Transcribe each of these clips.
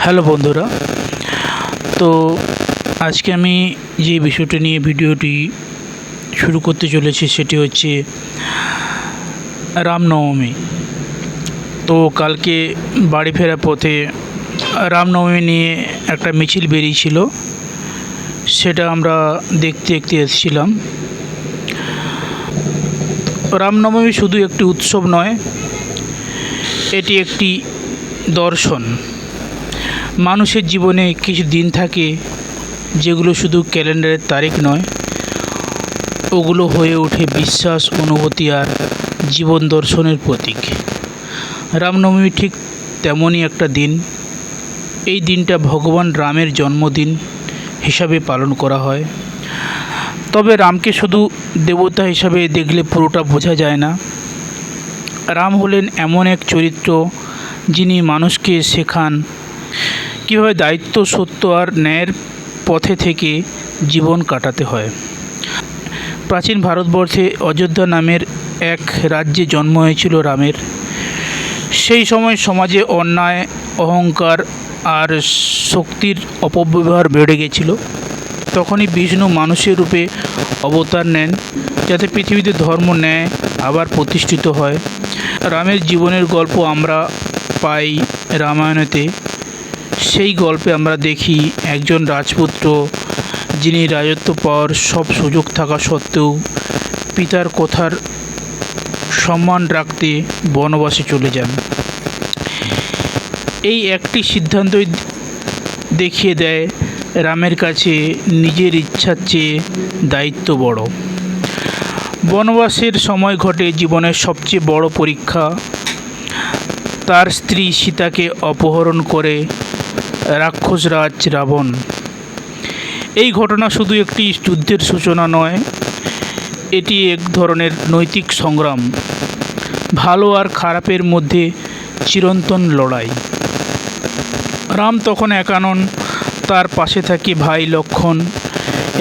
Hello বন্ধুরা, তো আজকে আমি যে বিষয়টি নিয়ে ভিডিওটি শুরু করতে চলেছি সেটি হচ্ছে রামনবমী। তো কালকে বাড়ি ফেরার পথে রামনবমী নিয়ে একটা মিছিল বেরিয়েছিল, সেটা আমরা দেখতে দেখতে এসেছিলাম। রামনবমী শুধু একটি উৎসব নয়, এটি একটি দর্শন। মানুষের জীবনে কিছু দিন থাকে যেগুলো শুধু ক্যালেন্ডারের তারিখ নয়, ওগুলো হয়ে ওঠে বিশ্বাস, অনুভূতি আর জীবন দর্শনের প্রতীক। রামনবমী ঠিক তেমনই একটা দিন। এই দিনটা ভগবান রামের জন্মদিন হিসাবে পালন করা হয়। তবে রামকে শুধু দেবতা হিসাবে দেখলে পুরোটা বোঝা যায় না। রাম হলেন এমন এক চরিত্র যিনি মানুষকে শেখান কীভাবে দায়িত্ব, সত্য আর ন্যায়ের পথে থেকে জীবন কাটাতে হয়। প্রাচীন ভারতবর্ষে অযোধ্যা নামের এক রাজ্যে জন্ম হয়েছিল রামের। সেই সময় সমাজে অন্যায়, অহংকার আর শক্তির অপব্যবহার বেড়ে গেছিল। তখনই বিষ্ণু মানুষের রূপে অবতার নেন, যাতে পৃথিবীতে ধর্ম, ন্যায় আবার প্রতিষ্ঠিত হয়। রামের জীবনের গল্প আমরা পাই রামায়ণেতে। সেই গল্পে আমরা দেখি একজন রাজপুত্র যিনি রাজত্ব পাওয়ার সব সুযোগ থাকা সত্ত্বেও পিতার কথার সম্মান রাখতে বনবাসে চলে যান। এই একটি সিদ্ধান্তই দেখিয়ে দেয় রামের কাছে নিজের ইচ্ছার চেয়ে দায়িত্ব বড়। বনবাসের সময় ঘটে জীবনের সবচেয়ে বড় পরীক্ষা। তার স্ত্রী সীতাকে অপহরণ করে রাক্ষসরাজ রাবণ। এই ঘটনা শুধু একটি যুদ্ধের সূচনা নয়, এটি এক ধরনের নৈতিক সংগ্রাম, ভালো আর খারাপের মধ্যে চিরন্তন লড়াই। রাম তখন একা নন, তার পাশে থাকে ভাই লক্ষ্মণ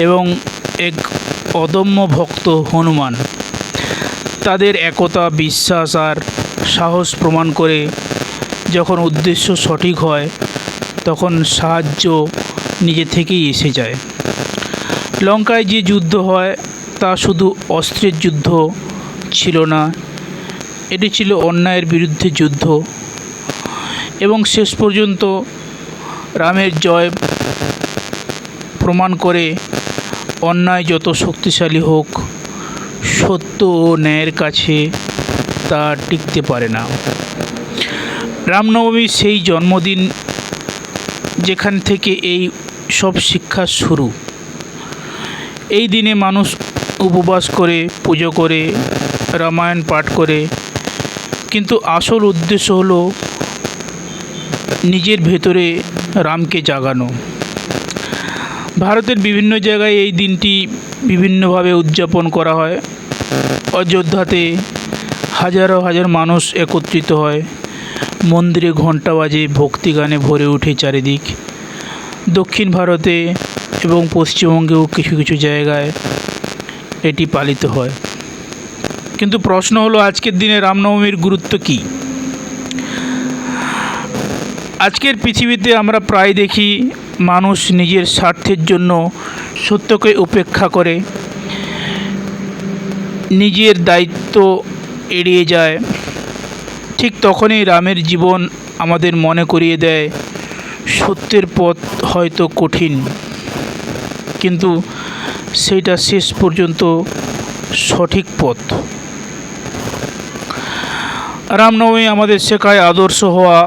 এবং এক অদম্য ভক্ত হনুমান। তাদের একতা, বিশ্বাস আর সাহস প্রমাণ করে যখন উদ্দেশ্য সঠিক হয় তখন সাহায্য নিজে থেকেই এসে যায়। লঙ্কায় যে যুদ্ধ হয় তা শুধু অস্ত্রের যুদ্ধ ছিল না, এটি ছিল অন্যায়ের বিরুদ্ধে যুদ্ধ। এবং শেষ পর্যন্ত রামের জয় প্রমাণ করে অন্যায় যত শক্তিশালী হোক, সত্য ও ন্যায়ের কাছে তা টিকতে পারে না। রামনবমী সেই জন্মদিন যেখান থেকে এই সব শিক্ষা শুরু। এই দিনে মানুষ উপবাস করে, পুজো করে, রামায়ণ পাঠ করে, কিন্তু আসল উদ্দেশ্য হলো নিজের ভেতরে রামকে জাগানো। ভারতের বিভিন্ন জায়গায় এই দিনটি বিভিন্নভাবে উদযাপন করা হয়। অযোধ্যাতে হাজার হাজার মানুষ একত্রিত হয়, মন্দিরে ঘণ্টা বাজে, ভক্তিগানে ভরে ওঠে চারিদিক। দক্ষিণ ভারতে এবং পশ্চিমবঙ্গেও কিছু কিছু জায়গায় এটি পালিত হয়। কিন্তু প্রশ্ন হলো, আজকের দিনে রামনবমীর গুরুত্ব কী? আজকের পৃথিবীতে আমরা প্রায় দেখি মানুষ নিজের স্বার্থের জন্য সত্যকে উপেক্ষা করে, নিজের দায়িত্ব এড়িয়ে যায়। ঠিক তখনই রামের জীবন আমাদের মনে করিয়ে দেয়, সত্যের পথ হয়তো কঠিন, কিন্তু সেইটা শেষ পর্যন্ত সঠিক পথ। রামনবমী আমাদের শেখায় আদর্শ হওয়া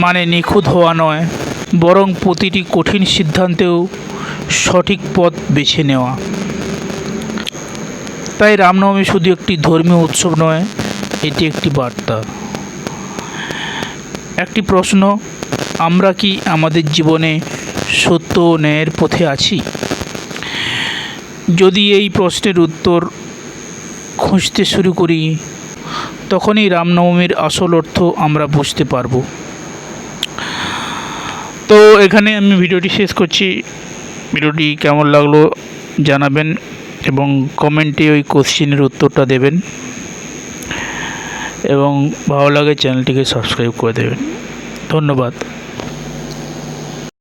মানে নিখুঁত হওয়া নয়, বরং প্রতিটি কঠিন সিদ্ধান্তেও সঠিক পথ বেছে নেওয়া। তাই রামনবমী শুধু একটি ধর্মীয় উৎসব নয়, এটি একটি বার্তা, একটি প্রশ্ন। আমরা কি আমাদের জীবনে সত্য ও ন্যায়ের পথে আছি? যদি এই প্রশ্নের উত্তর খুঁজতে শুরু করি, তখনই রামনবমীর আসল অর্থ আমরা বুঝতে পারব। তো এখানে আমি ভিডিওটি শেষ করছি। ভিডিওটি কেমন লাগলো জানাবেন এবং কমেন্টে ওই কোশ্চেনের উত্তরটা দেবেন, এবং ভালো লাগে চ্যানেলটিকে সাবস্ক্রাইব করে দেবেন। ধন্যবাদ।